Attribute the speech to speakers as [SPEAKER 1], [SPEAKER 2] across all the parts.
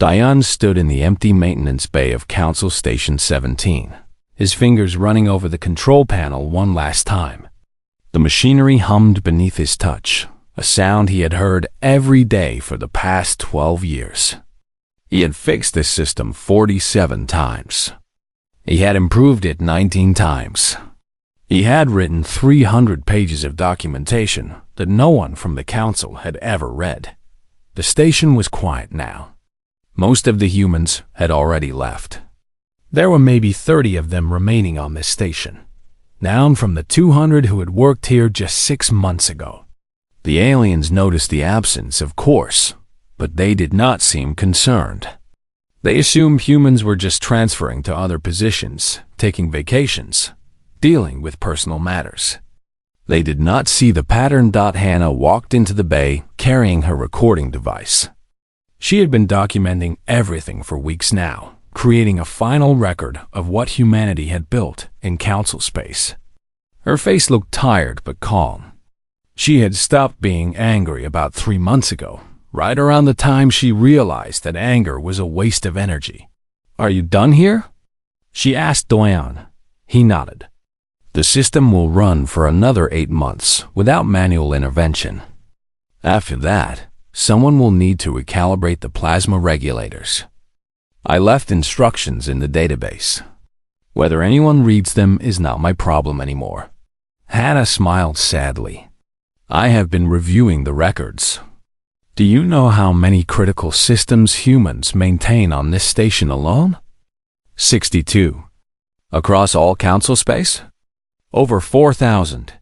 [SPEAKER 1] Diane stood in the empty maintenance bay of Council Station 17, his fingers running over the control panel one last time. The machinery hummed beneath his touch, a sound he had heard every day for the past 12 years. He had fixed this system 47 times. He had improved it 19 times. He had written 300 pages of documentation that no one from the council had ever read. The station was quiet now. Most of the humans had already left. There were maybe 30 of them remaining on this station, down from the 200 who had worked here just 6 months ago. The aliens noticed the absence, of course, but they did not seem concerned. They assumed humans were just transferring to other positions, taking vacations, dealing with personal matters. They did not see the pattern. Hannah walked into the bay carrying her recording device. She had been documenting everything for weeks now, creating a final record of what humanity had built in council space. Her face looked tired but calm. She had stopped being angry about 3 months ago, right around the time she realized that anger was a waste of energy. "Are you done here?" she asked Doyan. He nodded. "The system will run for another 8 months without manual intervention. After that, someone will need to recalibrate the plasma regulators. I left instructions in the database. Whether anyone reads them is not my problem anymore." Hannah smiled sadly. "I have been reviewing the records. Do you know how many critical systems humans maintain on this station alone? 62. Across all council space? Over 4,000.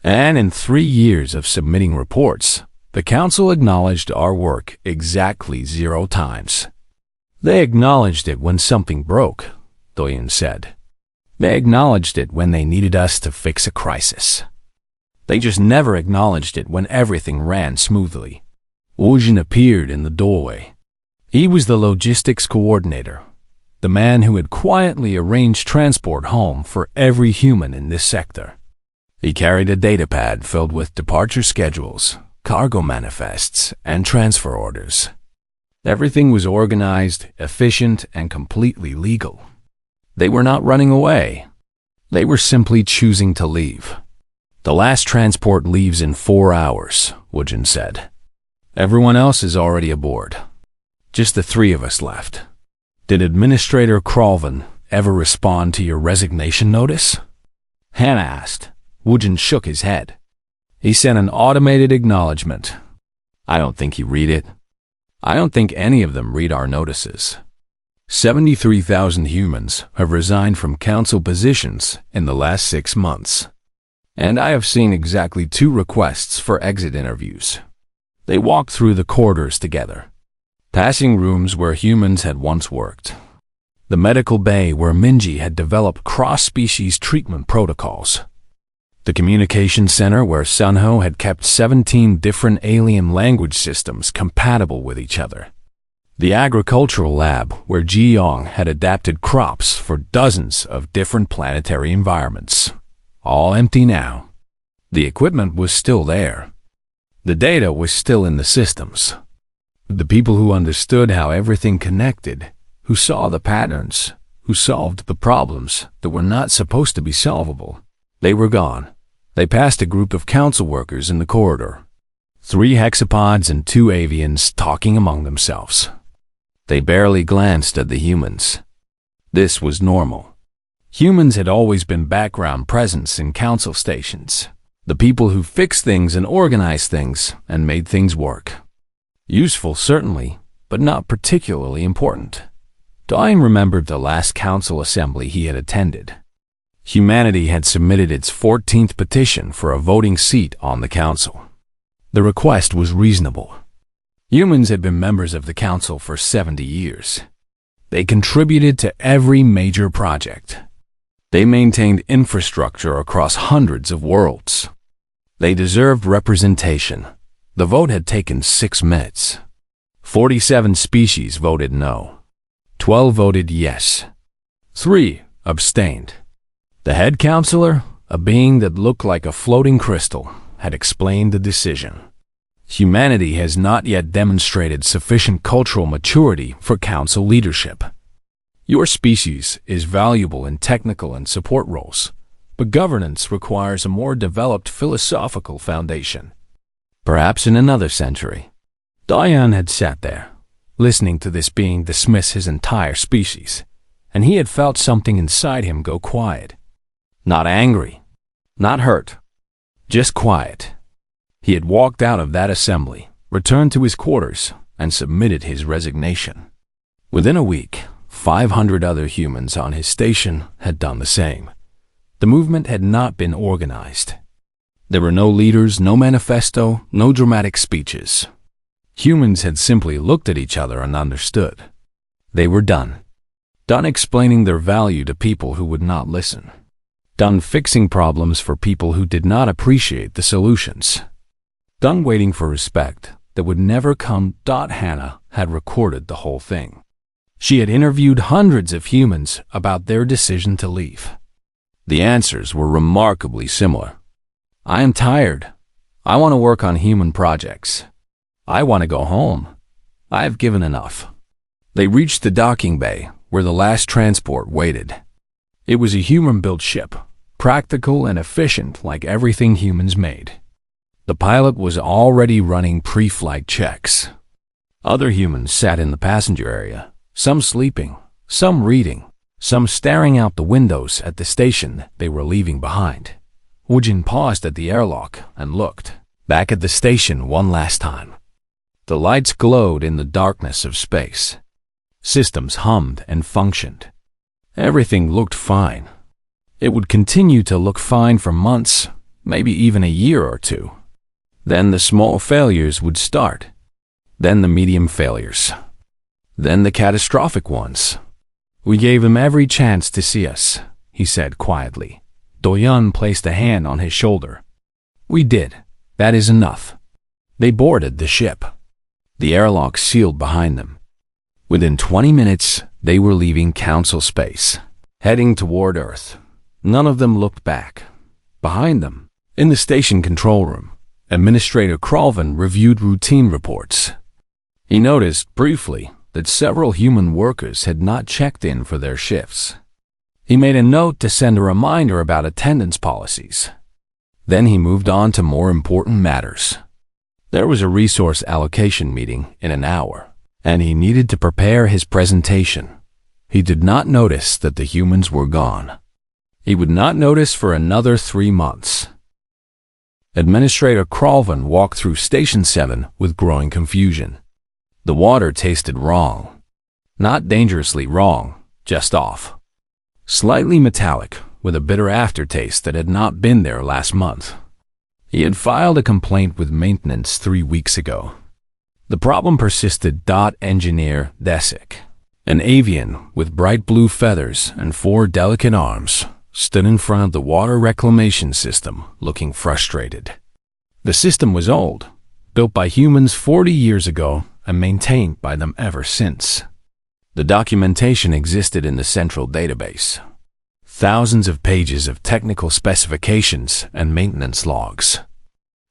[SPEAKER 1] And in 3 years of submitting reports, the council acknowledged our work exactly 0 times. They acknowledged it when something broke," Doyen said. "They acknowledged it when they needed us to fix a crisis. They just never acknowledged it when everything ran smoothly." Wujin appeared in the doorway. He was the logistics coordinator, the man who had quietly arranged transport home for every human in this sector. He carried a datapad filled with departure schedules, cargo manifests, and transfer orders. Everything was organized, efficient, and completely legal. They were not running away. They were simply choosing to leave. "The last transport leaves in 4 hours, Wujin said. "Everyone else is already aboard. Just the 3 of us left." "Did Administrator Kralvin ever respond to your resignation notice?" Hannah asked. Wujin shook his head. "He sent an automated acknowledgement. I don't think he read it. I don't think any of them read our notices. 73,000 humans have resigned from council positions in the last 6 months. And I have seen exactly 2 requests for exit interviews." They walked through the corridors together, passing rooms where humans had once worked. The medical bay where Minji had developed cross-species treatment protocols. The communication center where Sunho had kept 17 different alien language systems compatible with each other. The agricultural lab where Ji-Yong had adapted crops for dozens of different planetary environments. All empty now. The equipment was still there. The data was still in the systems. The people who understood how everything connected, who saw the patterns, who solved the problems that were not supposed to be solvable, they were gone. They passed a group of council workers in the corridor. 3 hexapods and 2 avians talking among themselves. They barely glanced at the humans. This was normal. Humans had always been background presence in council stations, the people who fixed things and organized things and made things work. Useful, certainly, but not particularly important. Dine remembered the last council assembly he had attended. Humanity had submitted its 14th petition for a voting seat on the council. The request was reasonable. Humans had been members of the council for 70 years. They contributed to every major project. They maintained infrastructure across hundreds of worlds. They deserved representation. The vote had taken 6 minutes. 47 species voted no. 12 voted yes. 3 abstained. The head counselor, a being that looked like a floating crystal, had explained the decision. Humanity has not yet demonstrated sufficient cultural maturity for council leadership. Your species is valuable in technical and support roles, but governance requires a more developed philosophical foundation. Perhaps in another century. Diane had sat there, listening to this being dismiss his entire species, and he had felt something inside him go quiet. Not angry, not hurt, just quiet. He had walked out of that assembly, returned to his quarters, and submitted his resignation. Within a week, 500 other humans on his station had done the same. The movement had not been organized. There were no leaders, no manifesto, no dramatic speeches. Humans had simply looked at each other and understood. They were done. Done explaining their value to people who would not listen. Done fixing problems for people who did not appreciate the solutions. Done waiting for respect that would never come. Hannah had recorded the whole thing. She had interviewed hundreds of humans about their decision to leave. The answers were remarkably similar. I am tired. I want to work on human projects. I want to go home. I have given enough. They reached the docking bay where the last transport waited. It was a human-built ship, practical and efficient like everything humans made. The pilot was already running pre-flight checks. Other humans sat in the passenger area, some sleeping, some reading, some staring out the windows at the station they were leaving behind. Woojin paused at the airlock and looked back at the station one last time. The lights glowed in the darkness of space. Systems hummed and functioned. Everything looked fine. It would continue to look fine for months, maybe even a year or two. Then the small failures would start. Then the medium failures. Then the catastrophic ones. We gave them every chance to see us, he said quietly. Doyun placed a hand on his shoulder. We did. That is enough. They boarded the ship. The airlock sealed behind them. Within 20 minutes, they were leaving Council space, heading toward Earth. None of them looked back. Behind them, in the station control room, Administrator Kralvin reviewed routine reports. He noticed, briefly, that several human workers had not checked in for their shifts. He made a note to send a reminder about attendance policies. Then he moved on to more important matters. There was a resource allocation meeting in an hour, and he needed to prepare his presentation. He did not notice that the humans were gone. He would not notice for another 3 months. Administrator Kralvin walked through Station 7 with growing confusion. The water tasted wrong. Not dangerously wrong, just off. Slightly metallic, with a bitter aftertaste that had not been there last month. He had filed a complaint with maintenance 3 weeks ago. The problem persisted. Engineer Desik, an avian with bright blue feathers and 4 delicate arms, stood in front of the water reclamation system, looking frustrated. The system was old, built by humans 40 years ago and maintained by them ever since. The documentation existed in the central database. Thousands of pages of technical specifications and maintenance logs.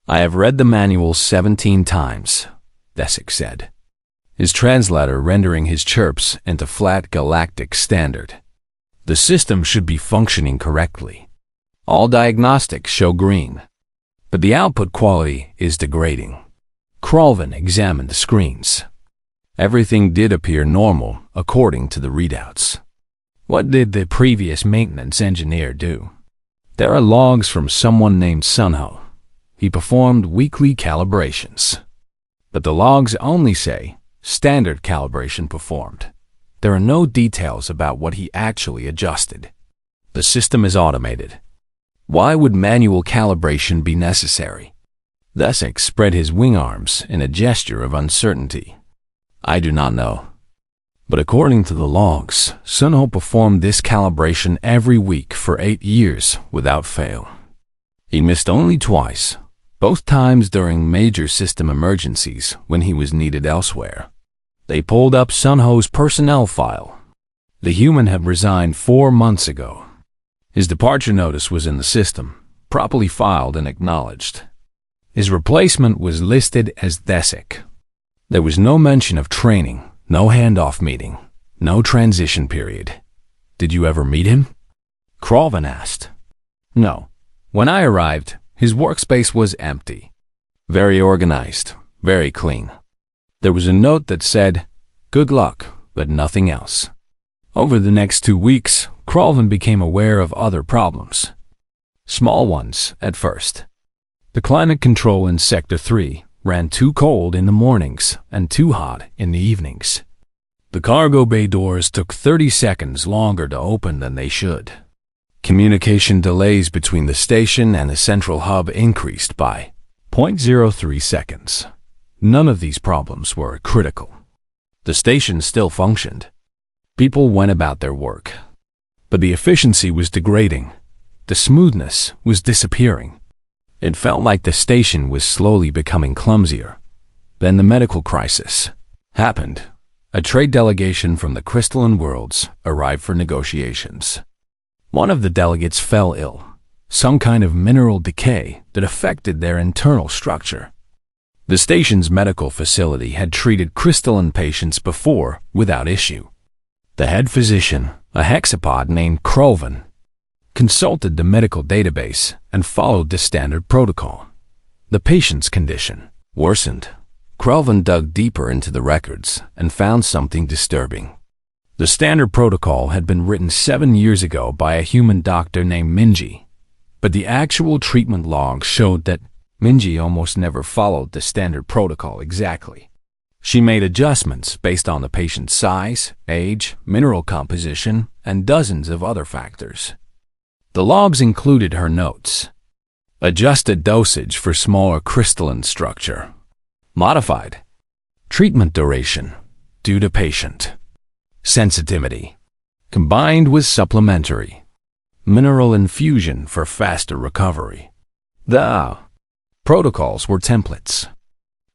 [SPEAKER 1] I have read the manual 17 times, Desik said, his translator rendering his chirps into flat galactic standard. The system should be functioning correctly. All diagnostics show green, but the output quality is degrading. Kralvin examined the screens. Everything did appear normal according to the readouts. What did the previous maintenance engineer do? There are logs from someone named Sunho. He performed weekly calibrations. But the logs only say standard calibration performed. There are no details about what he actually adjusted. The system is automated. Why would manual calibration be necessary? Desik spread his wing arms in a gesture of uncertainty. I do not know. But according to the logs, Sunho performed this calibration every week for 8 years without fail. He missed only twice, both times during major system emergencies when he was needed elsewhere. They pulled up Sunho's personnel file. The human had resigned 4 months ago. His departure notice was in the system, properly filed and acknowledged. His replacement was listed as Thesic. There was no mention of training, no handoff meeting, no transition period. Did you ever meet him? Kralvin asked. No. When I arrived, his workspace was empty. Very organized, very clean. There was a note that said, "Good luck," but nothing else. Over the next 2 weeks, Kralvin became aware of other problems. Small ones, at first. The climate control in Sector 3 ran too cold in the mornings and too hot in the evenings. The cargo bay doors took 30 seconds longer to open than they should. Communication delays between the station and the central hub increased by 0.03 seconds. None of these problems were critical. The station still functioned. People went about their work. But the efficiency was degrading. The smoothness was disappearing. It felt like the station was slowly becoming clumsier. Then the medical crisis happened. A trade delegation from the crystalline worlds arrived for negotiations. One of the delegates fell ill, some kind of mineral decay that affected their internal structure. The station's medical facility had treated crystalline patients before without issue. The head physician, a hexapod named Kralvin, consulted the medical database and followed the standard protocol. The patient's condition worsened. Kralvin dug deeper into the records and found something disturbing. The standard protocol had been written 7 years ago by a human doctor named Minji, but the actual treatment logs showed that Minji almost never followed the standard protocol exactly. She made adjustments based on the patient's size, age, mineral composition, and dozens of other factors. The logs included her notes. Adjusted dosage for smaller crystalline structure. Modified. Treatment duration, due to patient. Sensitivity, combined with supplementary. Mineral infusion for faster recovery. The protocols were templates.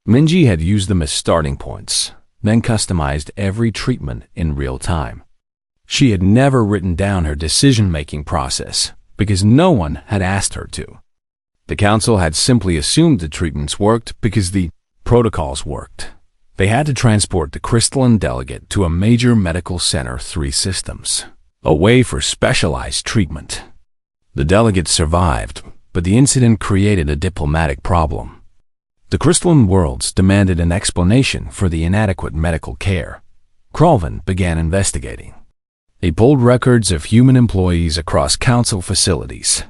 [SPEAKER 1] Minji had used them as starting points, then customized every treatment in real time. She had never written down her decision-making process because no one had asked her to. The council had simply assumed the treatments worked because the protocols worked. They had to transport the crystalline delegate to a major medical center 3 systems, away for specialized treatment. The delegate survived, but the incident created a diplomatic problem. The crystalline worlds demanded an explanation for the inadequate medical care. Kralvin began investigating. He pulled records of human employees across council facilities.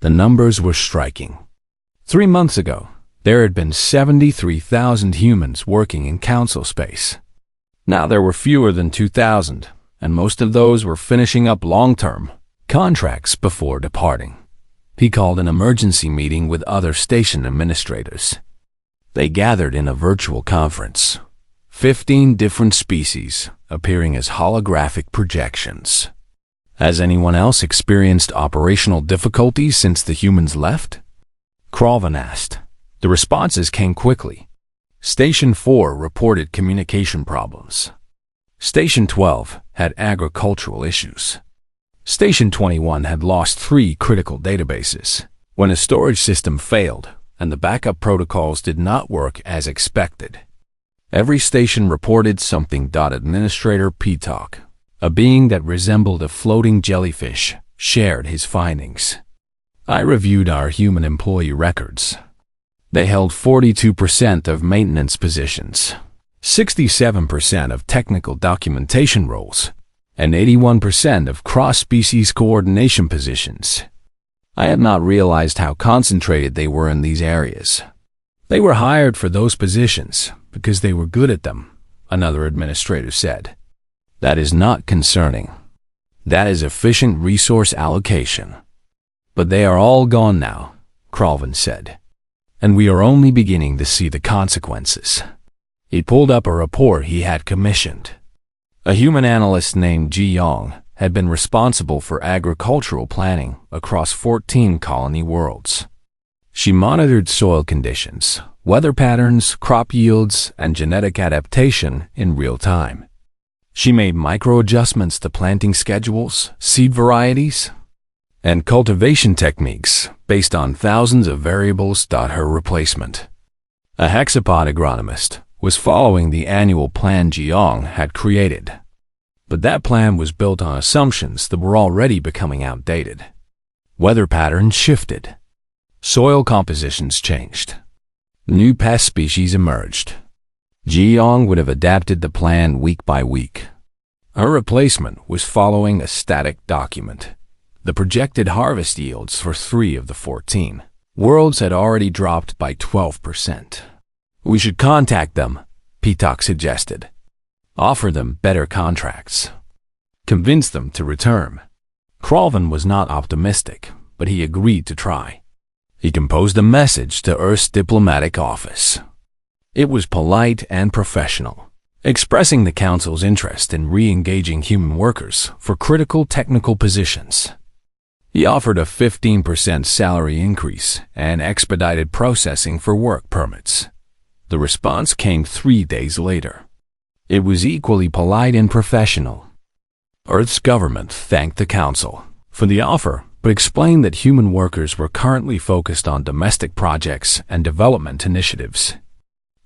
[SPEAKER 1] The numbers were striking. 3 months ago, there had been 73,000 humans working in council space. Now there were fewer than 2,000, and most of those were finishing up long-term contracts before departing. He called an emergency meeting with other station administrators. They gathered in a virtual conference. 15 different species appearing as holographic projections. Has anyone else experienced operational difficulties since the humans left? Kralvin asked. The responses came quickly. Station 4 reported communication problems. Station 12 had agricultural issues. Station 21 had lost 3 critical databases when a storage system failed and the backup protocols did not work as expected. Every station reported something. Administrator Petalk, a being that resembled a floating jellyfish, shared his findings. I reviewed our human employee records. They held 42% of maintenance positions, 67% of technical documentation roles, and 81% of cross-species coordination positions. I had not realized how concentrated they were in these areas. They were hired for those positions because they were good at them, another administrator said. That is not concerning. That is efficient resource allocation. But they are all gone now, Kralvin said. And we are only beginning to see the consequences. He pulled up a report he had commissioned. A human analyst named Ji Yong had been responsible for agricultural planning across 14 colony worlds. She monitored soil conditions, weather patterns, crop yields, and genetic adaptation in real time. She made micro-adjustments to planting schedules, seed varieties. and cultivation techniques based on thousands of variables. Her replacement, a hexapod agronomist, was following the annual plan Jiang had created. But that plan was built on assumptions that were already becoming outdated. Weather patterns shifted. Soil compositions changed. New pest species emerged. Jiang would have adapted the plan week by week. Her replacement was following a static document. The projected harvest yields for 3 of the 14 worlds had already dropped by 12%. We should contact them, Pitak suggested. Offer them better contracts. Convince them to return. Kralvin was not optimistic, but he agreed to try. He composed a message to Earth's diplomatic office. It was polite and professional, expressing the Council's interest in re-engaging human workers for critical technical positions. He offered a 15% salary increase and expedited processing for work permits. The response came 3 days later. It was equally polite and professional. Earth's government thanked the Council for the offer, but explained that human workers were currently focused on domestic projects and development initiatives.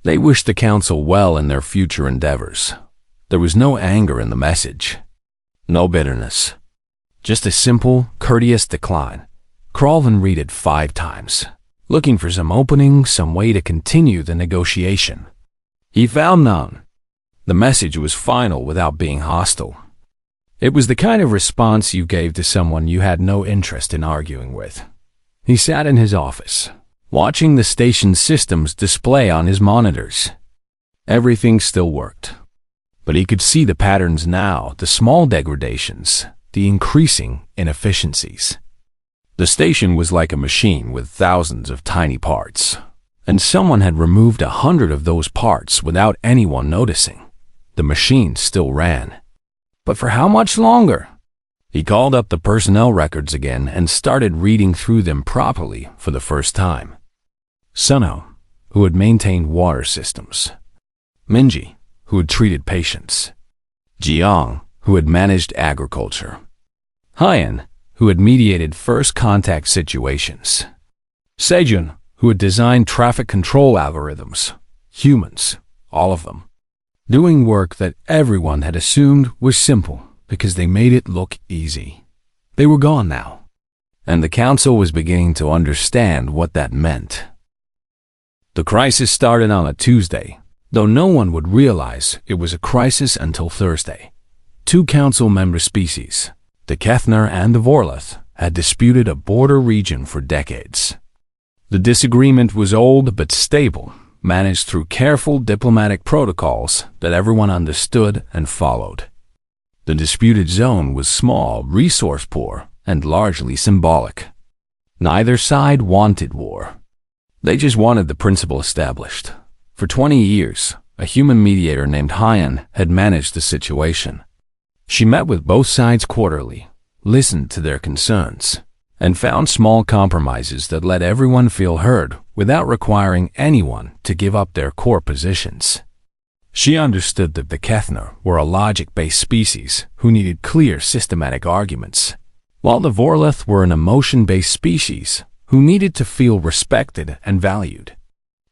[SPEAKER 1] They wished the Council well in their future endeavors. There was no anger in the message, no bitterness, just a simple, courteous decline. Kralvin read it 5 times, looking for some opening, some way to continue the negotiation. He found none. The message was final without being hostile. It was the kind of response you gave to someone you had no interest in arguing with. He sat in his office, watching the station's systems display on his monitors. Everything still worked, but he could see the patterns now, the small degradations, the increasing inefficiencies. The station was like a machine with thousands of tiny parts, and someone had removed 100 of those parts without anyone noticing. The machine still ran. But for how much longer? He called up the personnel records again and started reading through them properly for the first time. Suno, who had maintained water systems. Minji, who had treated patients. Jiang, who had managed agriculture. Hyan, who had mediated first contact situations. Sejun, who had designed traffic control algorithms. Humans, all of them. Doing work that everyone had assumed was simple because they made it look easy. They were gone now, and the Council was beginning to understand what that meant. The crisis started on a Tuesday, though no one would realize it was a crisis until Thursday. 2 Council member species, the Kethner and the Vorleth, had disputed a border region for decades. The disagreement was old but stable, managed through careful diplomatic protocols that everyone understood and followed. The disputed zone was small, resource-poor, and largely symbolic. Neither side wanted war. They just wanted the principle established. For 20 years, a human mediator named Hyan had managed the situation. She met with both sides quarterly, listened to their concerns, and found small compromises that let everyone feel heard without requiring anyone to give up their core positions. She understood that the Kethner were a logic-based species who needed clear systematic arguments, while the Vorleth were an emotion-based species who needed to feel respected and valued.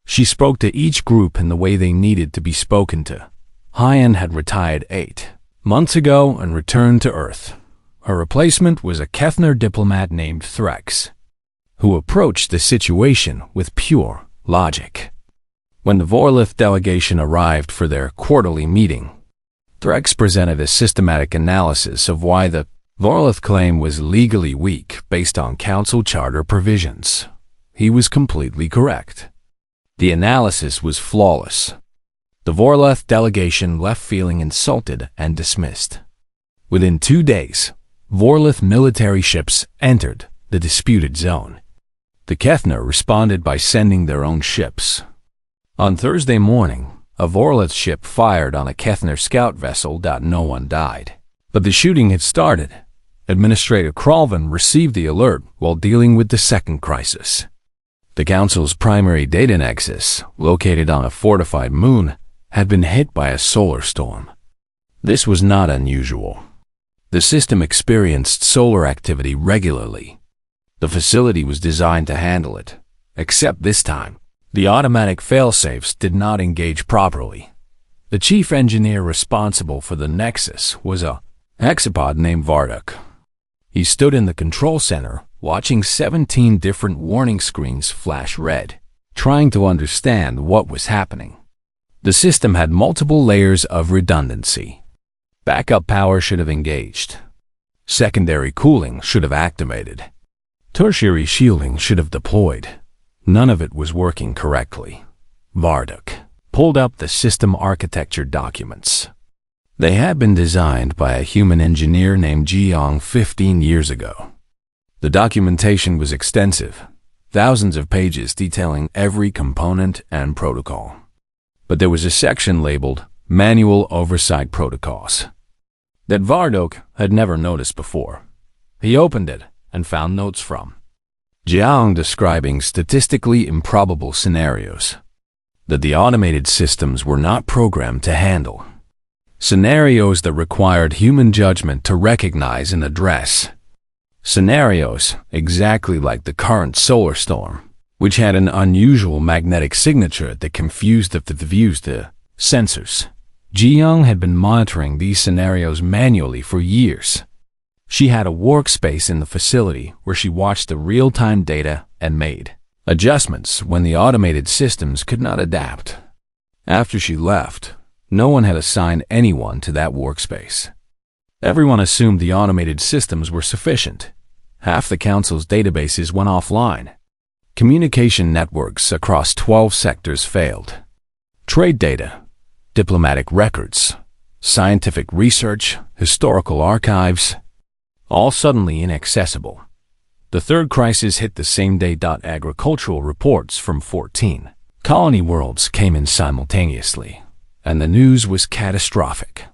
[SPEAKER 1] She spoke to each group in the way they needed to be spoken to. Hyan had retired 8 months ago and returned to Earth. Her replacement was a Kethner diplomat named Threx, who approached the situation with pure logic. When the Vorleth delegation arrived for their quarterly meeting, Threx presented a systematic analysis of why the Vorleth claim was legally weak based on Council Charter provisions. He was completely correct. The analysis was flawless. The Vorleth delegation left feeling insulted and dismissed. Within 2 days, Vorleth military ships entered the disputed zone. The Kethner responded by sending their own ships. On Thursday morning, a Vorleth ship fired on a Kethner scout vessel. No one died. But the shooting had started. Administrator Kralvin received the alert while dealing with the second crisis. The Council's primary data nexus, located on a fortified moon, had been hit by a solar storm. This was not unusual. The system experienced solar activity regularly, The facility was designed to handle it, except this time, the automatic failsafes did not engage properly. The chief engineer responsible for the Nexus was a hexapod named Varduk. He stood in the control center, watching 17 different warning screens flash red, trying to understand what was happening. The system had multiple layers of redundancy. Backup power should have engaged. Secondary cooling should have activated. Tertiary shielding should have deployed. None of it was working correctly. Varduk pulled up the system architecture documents. They had been designed by a human engineer named Jiang 15 years ago. The documentation was extensive, thousands of pages detailing every component and protocol. But there was a section labeled Manual Oversight Protocols that Varduk had never noticed before. He opened it and found notes from Jiang describing statistically improbable scenarios that the automated systems were not programmed to handle. Scenarios that required human judgment to recognize and address. Scenarios exactly like the current solar storm, which had an unusual magnetic signature that confused the views to sensors. Jiang had been monitoring these scenarios manually for years. She had a workspace in the facility where she watched the real-time data and made adjustments when the automated systems could not adapt. After she left, no one had assigned anyone to that workspace. Everyone assumed the automated systems were sufficient. Half the council's databases went offline. Communication networks across 12 sectors failed. Trade data, diplomatic records, scientific research, historical archives, all suddenly inaccessible. The third crisis hit the same day. Agricultural reports from 14 colony worlds came in simultaneously, and the news was catastrophic.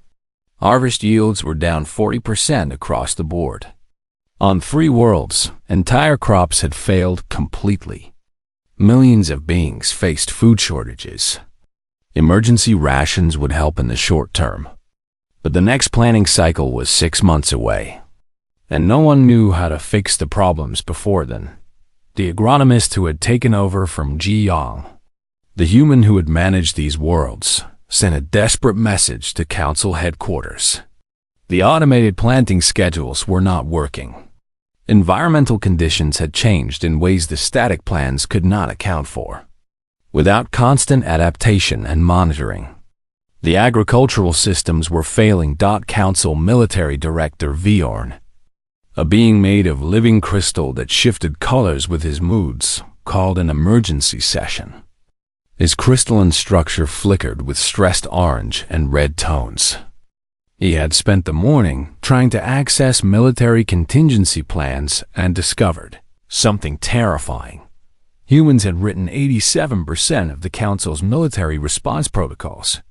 [SPEAKER 1] Harvest yields were down 40% across the board. On 3 worlds, entire crops had failed completely. Millions of beings faced food shortages. Emergency rations would help in the short term, but the next planning cycle was 6 months away, and no one knew how to fix the problems before then. The agronomist who had taken over from Jiang, the human who had managed these worlds, sent a desperate message to council headquarters. The automated planting schedules were not working. Environmental conditions had changed in ways the static plans could not account for. Without constant adaptation and monitoring, the agricultural systems were failing. Council Military Director Viorn, a being made of living crystal that shifted colors with his moods, called an emergency session. His crystalline structure flickered with stressed orange and red tones. He had spent the morning trying to access military contingency plans and discovered something terrifying. Humans had written 87% of the Council's military response protocols.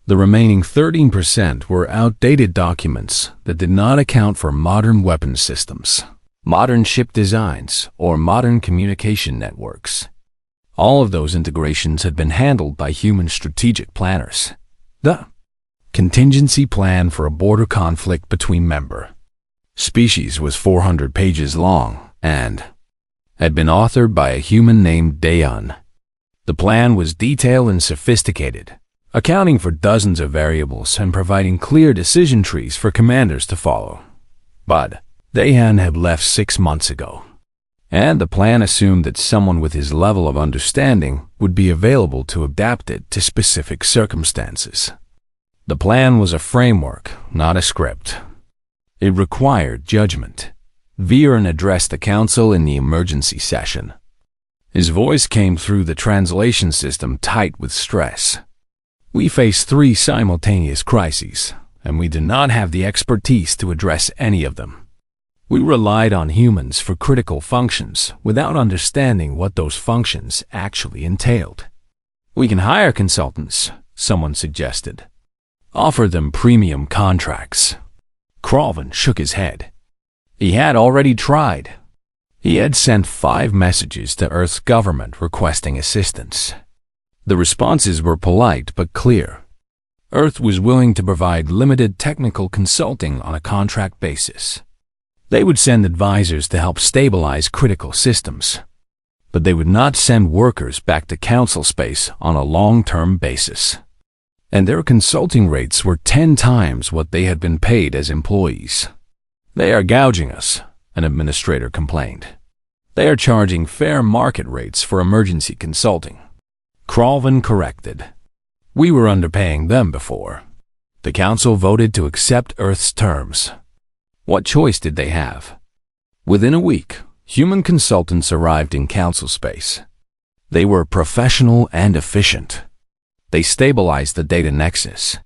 [SPEAKER 1] The remaining 13% were outdated documents that did not account for modern weapons systems, modern ship designs, or modern communication networks. All of those integrations had been handled by human strategic planners. The contingency plan for a border conflict between member species was 400 pages long and had been authored by a human named Daeun. The plan was detailed and sophisticated, accounting for dozens of variables and providing clear decision trees for commanders to follow. But Daeun had left 6 months ago, and the plan assumed that someone with his level of understanding would be available to adapt it to specific circumstances. The plan was a framework, not a script. It required judgment. Viorn addressed the council in the emergency session. His voice came through the translation system tight with stress. We face 3 simultaneous crises, and we do not have the expertise to address any of them. We relied on humans for critical functions without understanding what those functions actually entailed. We can hire consultants, someone suggested. Offer them premium contracts. Kralvin shook his head. He had already tried. He had sent 5 messages to Earth's government requesting assistance. The responses were polite but clear. Earth was willing to provide limited technical consulting on a contract basis. They would send advisors to help stabilize critical systems, but they would not send workers back to council space on a long-term basis. And their consulting rates were 10 times what they had been paid as employees. "They are gouging us," an administrator complained. "They are charging fair market rates for emergency consulting." Kralvin corrected. "We were underpaying them before." The council voted to accept Earth's terms. What choice did they have? Within a week, human consultants arrived in council space. They were professional and efficient. They stabilized the data nexus.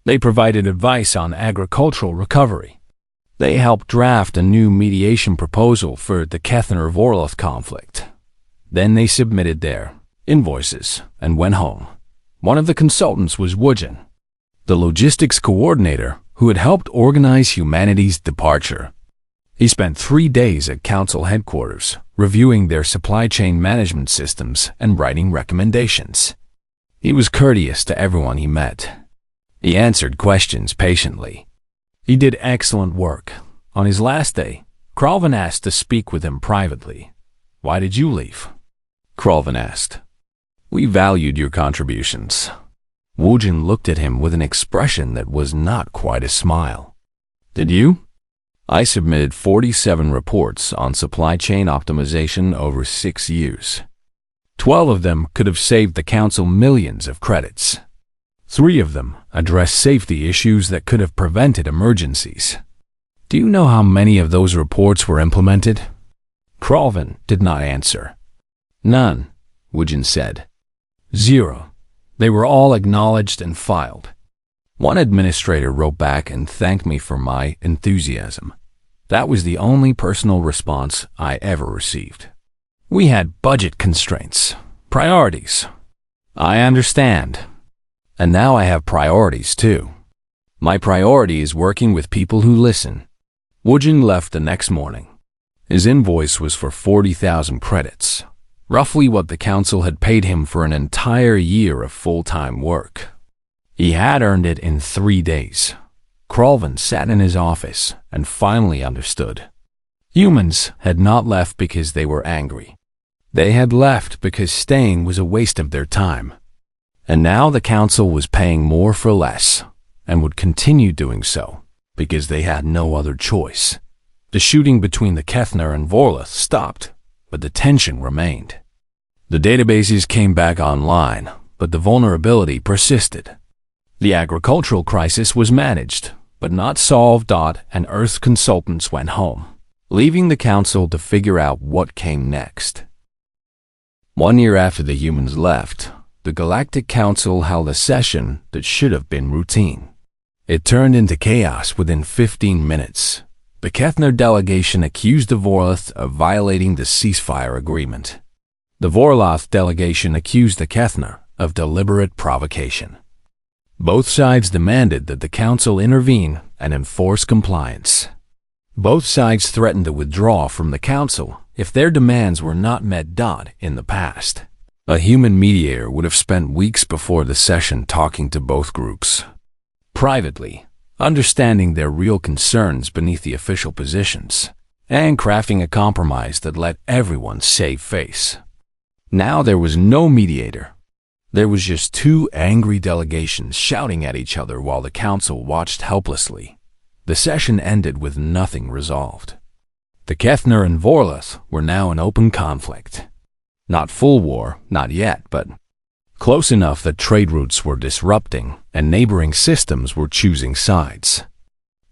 [SPEAKER 1] They provided advice on agricultural recovery. They helped draft a new mediation proposal for the Kethner-Vorloth conflict. Then they submitted their invoices and went home. One of the consultants was Wujin, the logistics coordinator who had helped organize humanity's departure. He spent 3 days at council headquarters, reviewing their supply chain management systems and writing recommendations. He was courteous to everyone he met. He answered questions patiently. He did excellent work. On his last day, Kralvin asked to speak with him privately. "Why did you leave?" Kralvin asked. "We valued your contributions." Wujin looked at him with an expression that was not quite a smile. "Did you?" "I submitted 47 reports on supply chain optimization over 6 years. 12 of them could have saved the council millions of credits. 3 of them addressed safety issues that could have prevented emergencies. Do you know how many of those reports were implemented?" Kralvin did not answer. "None," Wujin said. "0. They were all acknowledged and filed. One administrator wrote back and thanked me for my enthusiasm. That was the only personal response I ever received. We had budget constraints, priorities. I understand. And now I have priorities too. My priority is working with people who listen." Wujin left the next morning. His invoice was for 40,000 credits, roughly what the council had paid him for an entire year of full-time work. He had earned it in 3 days. Kralvin sat in his office and finally understood. Humans had not left because they were angry. They had left because staying was a waste of their time. And now the council was paying more for less, and would continue doing so, because they had no other choice. The shooting between the Kethner and Vorloth stopped, but the tension remained. The databases came back online, but the vulnerability persisted. The agricultural crisis was managed, but not solved. And Earth consultants went home, leaving the council to figure out what came next. 1 year after the humans left, the Galactic Council held a session that should have been routine. It turned into chaos within 15 minutes. The Kethner delegation accused the Vorloth of violating the ceasefire agreement. The Vorloth delegation accused the Kethner of deliberate provocation. Both sides demanded that the council intervene and enforce compliance. Both sides threatened to withdraw from the council if their demands were not met. In the past, a human mediator would have spent weeks before the session talking to both groups, privately, understanding their real concerns beneath the official positions, and crafting a compromise that let everyone save face. Now there was no mediator. There was just 2 angry delegations shouting at each other while the council watched helplessly. The session ended with nothing resolved. The Kethner and Vorloth were now in open conflict. Not full war, not yet, but close enough that trade routes were disrupting and neighboring systems were choosing sides.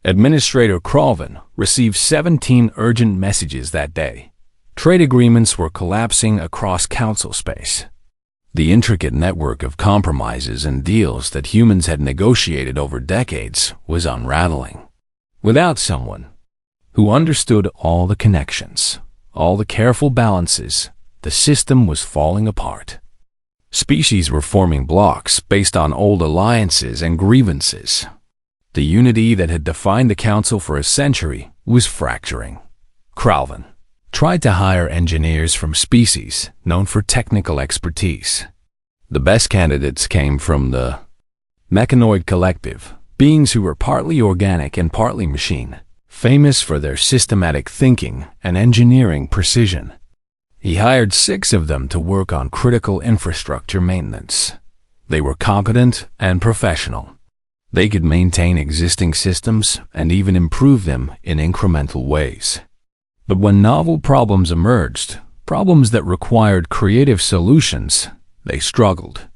[SPEAKER 1] Administrator Kralvin received 17 urgent messages that day. Trade agreements were collapsing across council space. The intricate network of compromises and deals that humans had negotiated over decades was unraveling. Without someone who understood all the connections, all the careful balances, the system was falling apart. Species were forming blocks based on old alliances and grievances. The unity that had defined the council for a century was fracturing. Kralvin tried to hire engineers from species known for technical expertise. The best candidates came from the Mechanoid Collective, beings who were partly organic and partly machine, famous for their systematic thinking and engineering precision. He hired 6 of them to work on critical infrastructure maintenance. They were competent and professional. They could maintain existing systems and even improve them in incremental ways. But when novel problems emerged, problems that required creative solutions, they struggled.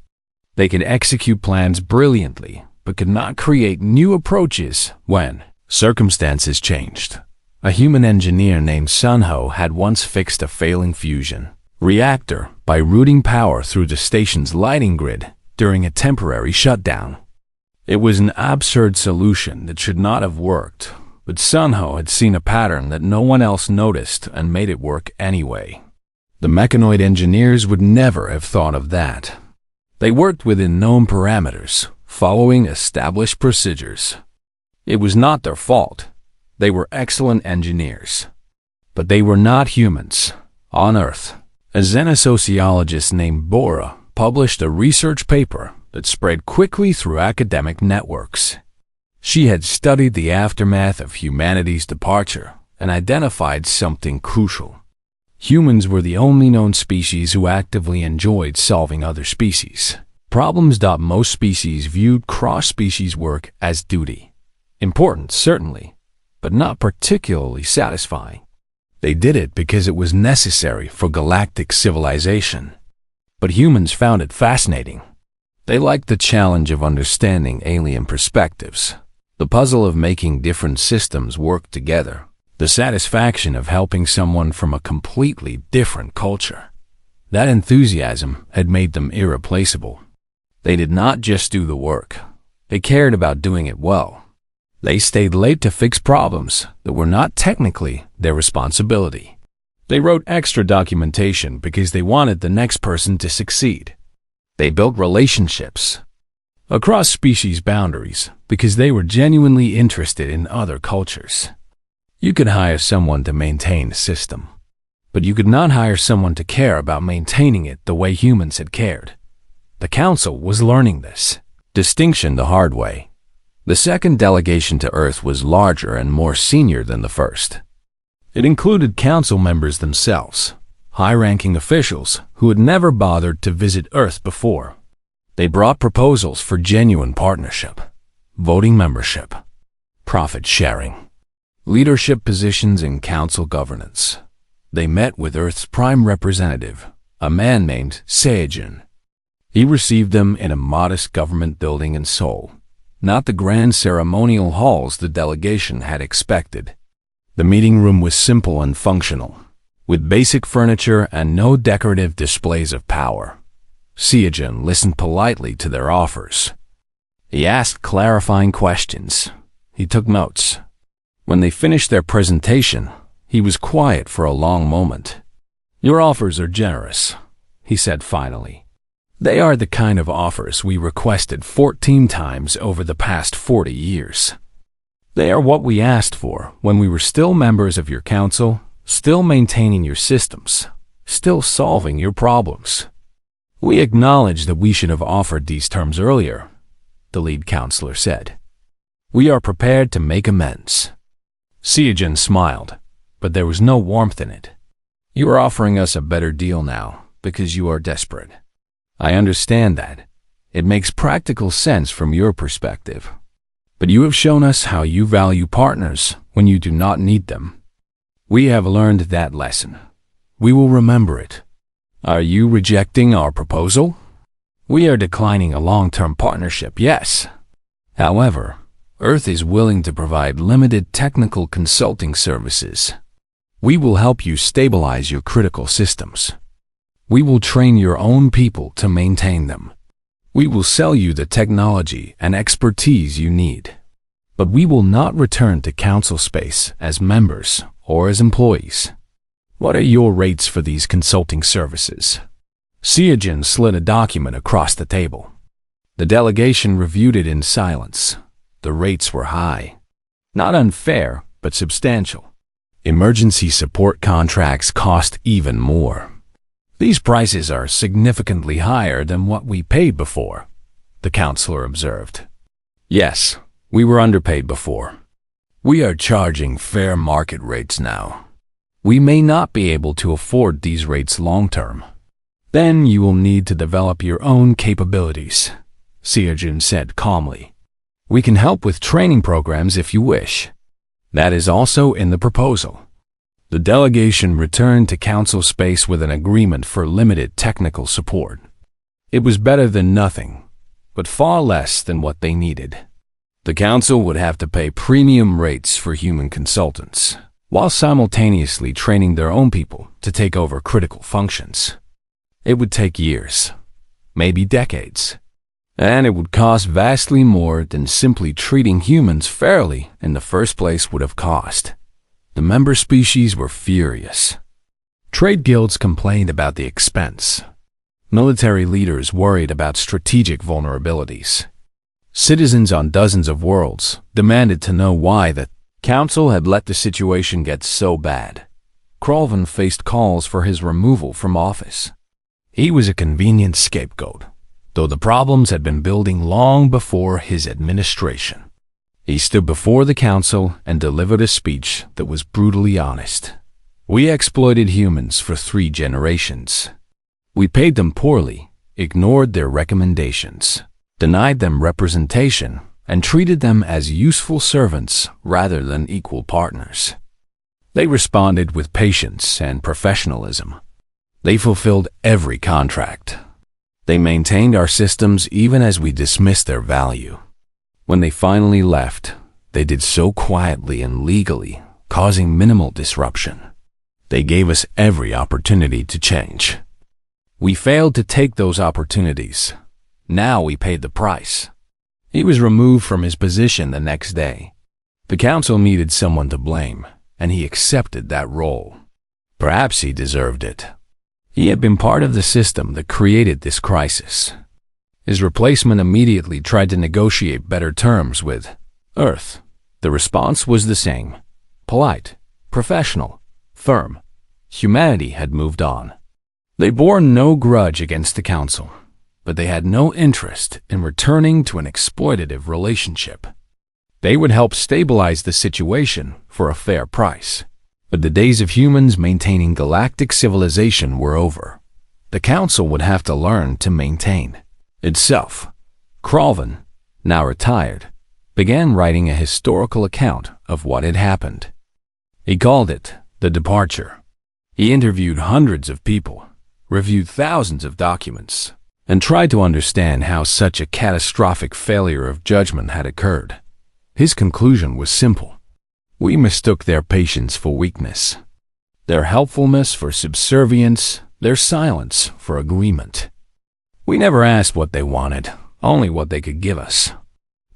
[SPEAKER 1] They could execute plans brilliantly, but could not create new approaches when circumstances changed. A human engineer named Sunho had once fixed a failing fusion reactor by routing power through the station's lighting grid during a temporary shutdown. It was an absurd solution that should not have worked, but Sunho had seen a pattern that no one else noticed and made it work anyway. The mechanoid engineers would never have thought of that. They worked within known parameters, following established procedures. It was not their fault. They were excellent engineers. But they were not humans. On Earth, a xenosociologist named Bora published a research paper that spread quickly through academic networks. She had studied the aftermath of humanity's departure and identified something crucial. Humans were the only known species who actively enjoyed solving other species problems. Most species viewed cross-species work as duty. Important, certainly, but not particularly satisfying. They did it because it was necessary for galactic civilization. But humans found it fascinating. They liked the challenge of understanding alien perspectives, the puzzle of making different systems work together, the satisfaction of helping someone from a completely different culture. That enthusiasm had made them irreplaceable. They did not just do the work. They cared about doing it well. They stayed late to fix problems that were not technically their responsibility. They wrote extra documentation because they wanted the next person to succeed. They built relationships across species boundaries because they were genuinely interested in other cultures. You could hire someone to maintain a system, but you could not hire someone to care about maintaining it the way humans had cared. The Council was learning this distinction the hard way. The second delegation to Earth was larger and more senior than the first. It included Council members themselves, high-ranking officials who had never bothered to visit Earth before. They brought proposals for genuine partnership, voting membership, profit sharing, leadership positions in Council governance. They met with Earth's prime representative, a man named Seijun. He received them in a modest government building in Seoul, not the grand ceremonial halls the delegation had expected. The meeting room was simple and functional, with basic furniture and no decorative displays of power. Seijun listened politely to their offers. He asked clarifying questions. He took notes. When they finished their presentation, he was quiet for a long moment. "Your offers are generous," he said finally. "They are the kind of offers we requested 14 times over the past 40 years. They are what we asked for when we were still members of your council, still maintaining your systems, still solving your problems. We acknowledge that we should have offered these terms earlier," the lead counselor said. "We are prepared to make amends." Seijun smiled, but there was no warmth in it. "You are offering us a better deal now because you are desperate. I understand that. It makes practical sense from your perspective. But you have shown us how you value partners when you do not need them. We have learned that lesson. We will remember it. Are you rejecting our proposal?" "We are declining a long-term partnership, yes. However, Earth is willing to provide limited technical consulting services. We will help you stabilize your critical systems. We will train your own people to maintain them. We will sell you the technology and expertise you need. But we will not return to council space as members or as employees. What are your rates for these consulting services?" Seijun slid a document across the table. The delegation reviewed it in silence. The rates were high. Not unfair, but substantial. Emergency support contracts cost even more. "These prices are significantly higher than what we paid before," the counselor observed. "Yes, we were underpaid before. We are charging fair market rates now. We may not be able to afford these rates long term. Then you will need to develop your own capabilities, Seojin said calmly. We can help with training programs if you wish. That is also in the proposal. The delegation returned to Council Space with an agreement for limited technical support. It was better than nothing, but far less than what they needed. The Council would have to pay premium rates for human consultants, while simultaneously training their own people to take over critical functions. It would take years, maybe decades, and it would cost vastly more than simply treating humans fairly in the first place would have cost. The member species were furious. Trade guilds complained about the expense. Military leaders worried about strategic vulnerabilities. Citizens on dozens of worlds demanded to know why the Council had let the situation get so bad. Krolvan faced calls for his removal from office. He was a convenient scapegoat, though the problems had been building long before his administration. He stood before the Council and delivered a speech that was brutally honest. We exploited humans for 3 generations. We paid them poorly, ignored their recommendations, denied them representation, and treated them as useful servants rather than equal partners. They responded with patience and professionalism. They fulfilled every contract. They maintained our systems even as we dismissed their value. When they finally left, they did so quietly and legally, causing minimal disruption. They gave us every opportunity to change. We failed to take those opportunities. Now we paid the price. He was removed from his position the next day. The Council needed someone to blame, and he accepted that role. Perhaps he deserved it. He had been part of the system that created this crisis. His replacement immediately tried to negotiate better terms with Earth. The response was the same: polite, professional, firm. Humanity had moved on. They bore no grudge against the Council, but they had no interest in returning to an exploitative relationship. They would help stabilize the situation for a fair price. But the days of humans maintaining galactic civilization were over. The Council would have to learn to maintain itself. Krolvan, now retired, began writing a historical account of what had happened. He called it The Departure. He interviewed hundreds of people, reviewed thousands of documents, and tried to understand how such a catastrophic failure of judgment had occurred. His conclusion was simple. We mistook their patience for weakness, their helpfulness for subservience, their silence for agreement. We never asked what they wanted, only what they could give us.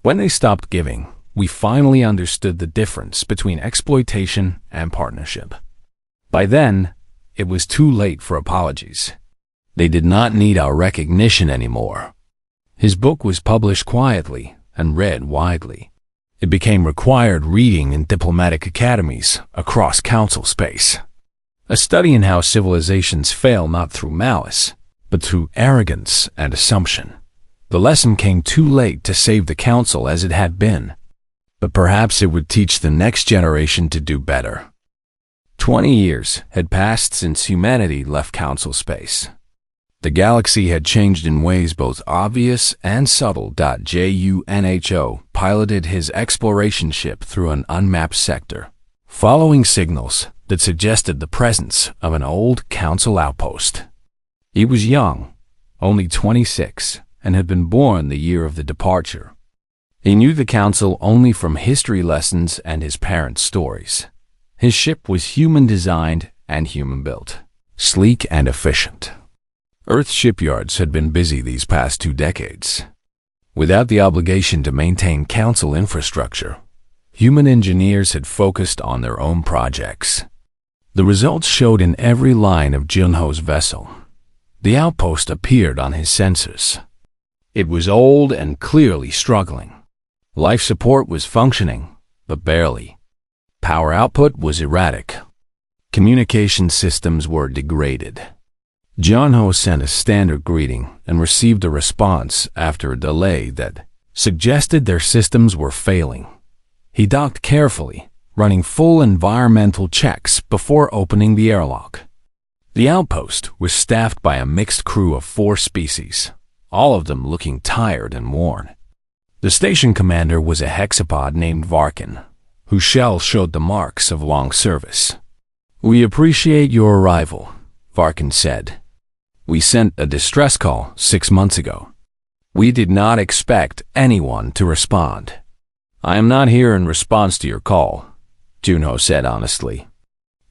[SPEAKER 1] When they stopped giving, we finally understood the difference between exploitation and partnership. By then, it was too late for apologies. They did not need our recognition anymore. His book was published quietly and read widely. It became required reading in diplomatic academies across Council Space. A study in how civilizations fail not through malice, but through arrogance and assumption. The lesson came too late to save the Council as it had been, but perhaps it would teach the next generation to do better. 20 years had passed since humanity left Council Space. The galaxy had changed in ways both obvious and subtle. JUNHO piloted his exploration ship through an unmapped sector, following signals that suggested the presence of an old Council outpost. He was young, only 26, and had been born the year of the departure. He knew the Council only from history lessons and his parents' stories. His ship was human-designed and human-built, sleek and efficient. Earth shipyards had been busy these past 2 decades. Without the obligation to maintain Council infrastructure, human engineers had focused on their own projects. The results showed in every line of Junho's vessel. The outpost appeared on his sensors. It was old and clearly struggling. Life support was functioning, but barely. Power output was erratic. Communication systems were degraded. Junho sent a standard greeting and received a response after a delay that suggested their systems were failing. He docked carefully, running full environmental checks before opening the airlock. The outpost was staffed by a mixed crew of 4 species, all of them looking tired and worn. The station commander was a hexapod named Varkin, whose shell showed the marks of long service. "We appreciate your arrival," Varkin said. "We sent a distress call 6 months ago. We did not expect anyone to respond." "I am not here in response to your call," Junho said honestly.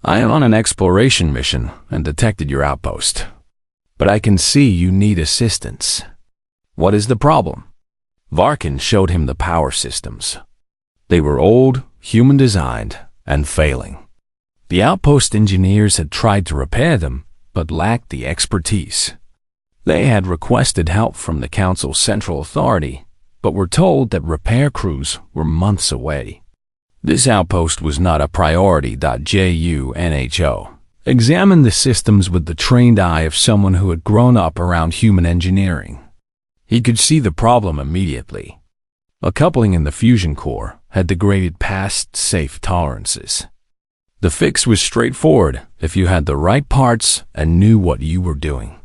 [SPEAKER 1] "I am on an exploration mission and detected your outpost. But I can see you need assistance. What is the problem?" Varkin showed him the power systems. They were old, human-designed, and failing. The outpost engineers had tried to repair them, but lacked the expertise. They had requested help from the Council's central authority, but were told that repair crews were months away. This outpost was not a priority. Junho examined the systems with the trained eye of someone who had grown up around human engineering. He could see the problem immediately. A coupling in the fusion core had degraded past safe tolerances. The fix was straightforward if you had the right parts and knew what you were doing.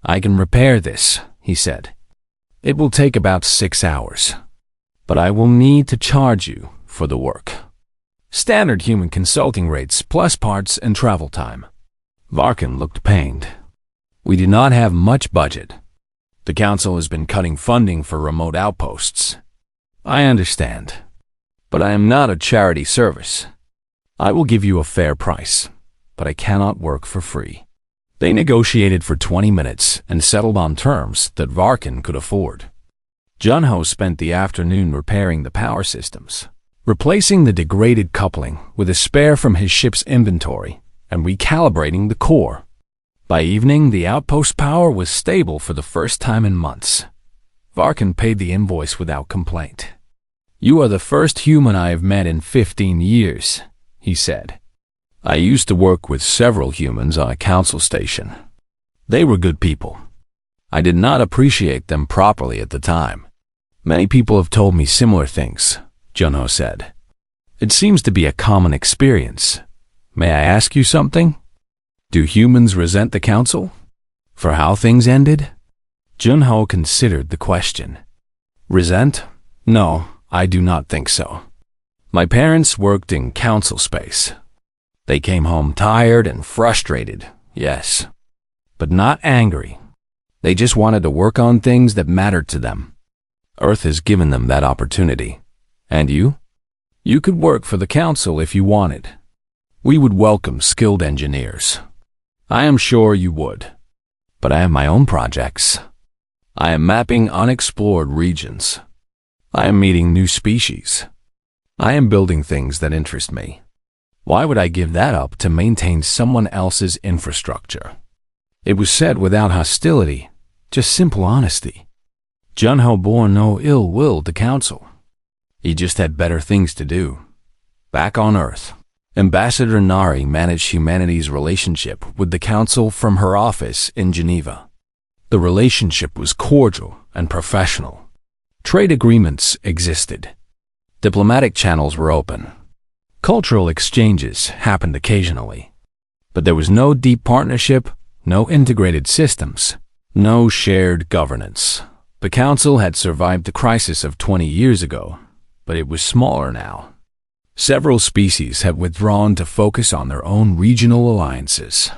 [SPEAKER 1] "I can repair this," he said. "It will take about 6 hours, but I will need to charge you for the work. Standard human consulting rates plus parts and travel time." Varkin looked pained. "We do not have much budget. The Council has been cutting funding for remote outposts. I understand, but I am not a charity service. I will give you a fair price, but I cannot work for free." They negotiated for 20 minutes and settled on terms that Varkin could afford. Junho spent the afternoon repairing the power systems, replacing the degraded coupling with a spare from his ship's inventory, and recalibrating the core. By evening, the outpost power was stable for the first time in months. Varkin paid the invoice without complaint. "You are the first human I have met in 15 years, he said. "I used to work with several humans on a council station. They were good people. I did not appreciate them properly at the time. Many people have told me similar things," Junho said. "It seems to be a common experience. May I ask you something? Do humans resent the council for how things ended?" Junho considered the question. "Resent? No, I do not think so. My parents worked in council space. They came home tired and frustrated, yes, but not angry. They just wanted to work on things that mattered to them. Earth has given them that opportunity. And you? You could work for the council if you wanted. We would welcome skilled engineers. I am sure you would. But I have my own projects. I am mapping unexplored regions. I am meeting new species. I am building things that interest me. Why would I give that up to maintain someone else's infrastructure?" It was said without hostility, just simple honesty. Junho bore no ill will to council. He just had better things to do. Back on Earth, Ambassador Nari managed humanity's relationship with the council from her office in Geneva. The relationship was cordial and professional. Trade agreements existed. Diplomatic channels were open. Cultural exchanges happened occasionally. But there was no deep partnership, no integrated systems, no shared governance. The council had survived the crisis of 20 years ago, but it was smaller now. Several species had withdrawn to focus on their own regional alliances.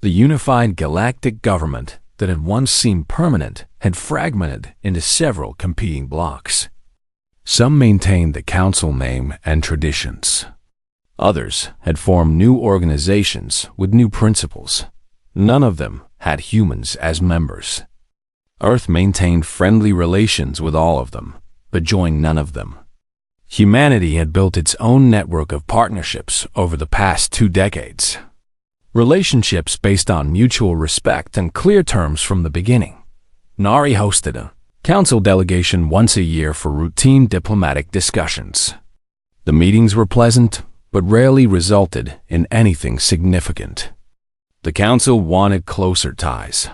[SPEAKER 1] The unified galactic government that had once seemed permanent had fragmented into several competing blocks. Some maintained the council name and traditions. Others had formed new organizations with new principles. None of them had humans as members. Earth maintained friendly relations with all of them, but joined none of them. Humanity had built its own network of partnerships over the past 2 decades. Relationships based on mutual respect and clear terms from the beginning. Nari hosted a council delegation once a year for routine diplomatic discussions. The meetings were pleasant, but rarely resulted in anything significant. The council wanted closer ties.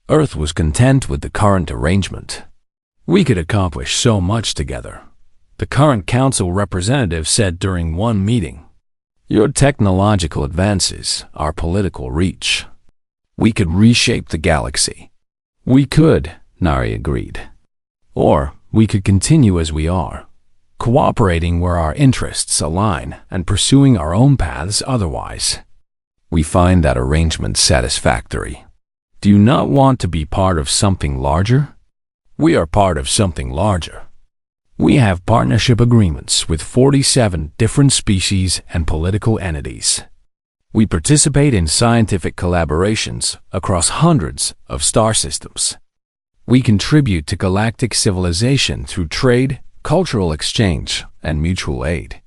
[SPEAKER 1] Earth was content with the current arrangement. "We could accomplish so much together," The current council representative said during one meeting, "Your technological advances, our political reach. We could reshape the galaxy." "We could," Nari agreed. "Or we could continue as we are, cooperating where our interests align and pursuing our own paths otherwise. We find that arrangement satisfactory. Do you not want to be part of something larger?" "We are part of something larger. We have partnership agreements with 47 different species and political entities. We participate in scientific collaborations across hundreds of star systems. We contribute to galactic civilization through trade, cultural exchange, and mutual aid.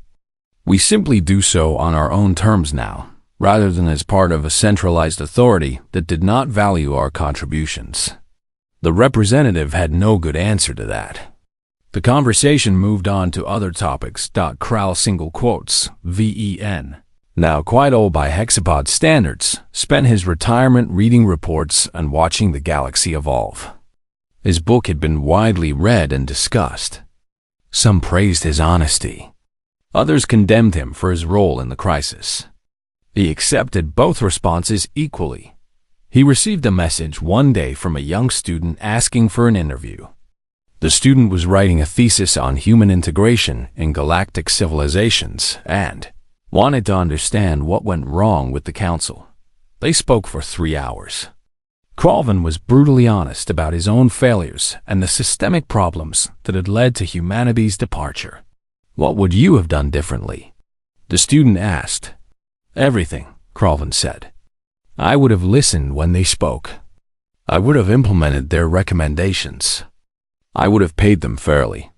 [SPEAKER 1] We simply do so on our own terms now, rather than as part of a centralized authority that did not value our contributions." The representative had no good answer to that. The conversation moved on to other topics. Krall single quotes, VEN, now quite old by hexapod standards, spent his retirement reading reports and watching the galaxy evolve. His book had been widely read and discussed. Some praised his honesty. Others condemned him for his role in the crisis. He accepted both responses equally. He received a message one day from a young student asking for an interview. The student was writing a thesis on human integration in galactic civilizations and wanted to understand what went wrong with the council. They spoke for 3 hours. Kralvin was brutally honest about his own failures and the systemic problems that had led to humanity's departure. "What would you have done differently?" the student asked. "Everything," Kralvin said. "I would have listened when they spoke. I would have implemented their recommendations. I would have paid them fairly.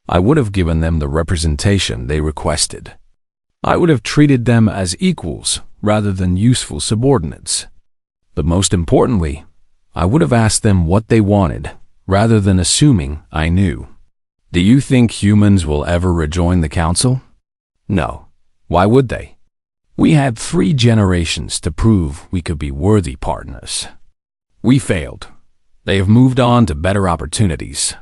[SPEAKER 1] I would have given them the representation they requested. I would have treated them as equals rather than useful subordinates. But most importantly, I would have asked them what they wanted rather than assuming I knew." Do you think humans will ever rejoin the council? No. Why would they? We had 3 generations to prove we could be worthy partners. We failed. They have moved on to better opportunities.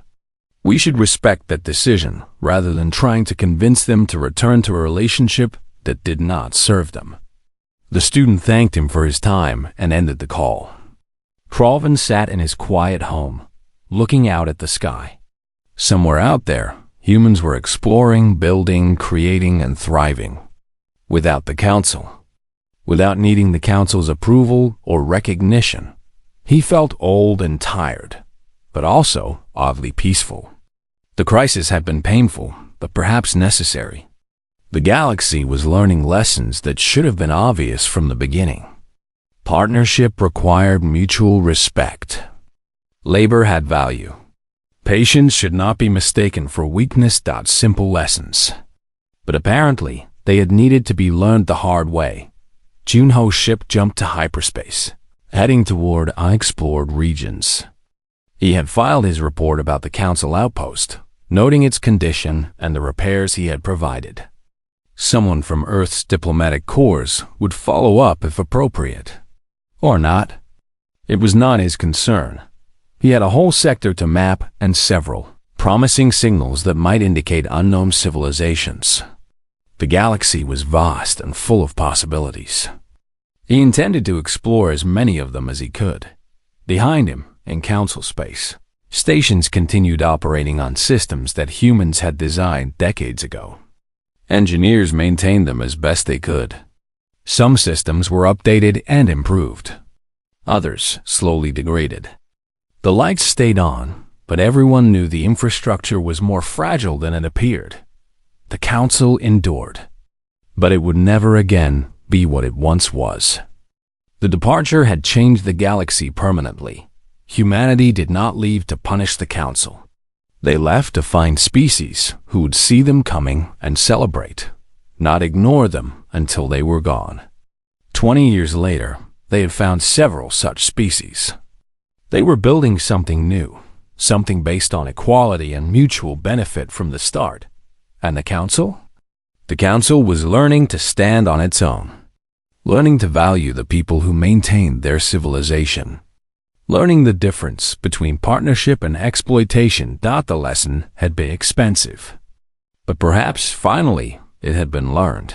[SPEAKER 1] We should respect that decision rather than trying to convince them to return to a relationship that did not serve them. The student thanked him for his time and ended the call. Kralvin sat in his quiet home, looking out at the sky. Somewhere out there, humans were exploring, building, creating, and thriving. Without the council. Without needing the council's approval or recognition. He felt old and tired, but also oddly peaceful. The crisis had been painful, but perhaps necessary. The galaxy was learning lessons that should have been obvious from the beginning. Partnership required mutual respect. Labor had value. Patience should not be mistaken for weakness. Simple lessons. But apparently, they had needed to be learned the hard way. Junho's ship jumped to hyperspace, heading toward unexplored regions. He had filed his report about the council outpost, noting its condition and the repairs he had provided. Someone from Earth's diplomatic corps would follow up if appropriate. Or not. It was not his concern. He had a whole sector to map and several promising signals that might indicate unknown civilizations. The galaxy was vast and full of possibilities. He intended to explore as many of them as he could. Behind him, in council space, stations continued operating on systems that humans had designed decades ago. Engineers maintained them as best they could. Some systems were updated and improved. Others slowly degraded. The lights stayed on, but everyone knew the infrastructure was more fragile than it appeared. The council endured, but it would never again be what it once was. The departure had changed the galaxy permanently. Humanity did not leave to punish the council. They left to find species who would see them coming and celebrate, not ignore them until they were gone. 20 years later, they had found several such species. They were building something new, something based on equality and mutual benefit from the start. And the council? The council was learning to stand on its own, learning to value the people who maintained their civilization, learning the difference between partnership and exploitation. The lesson had been expensive. But perhaps, finally, it had been learned.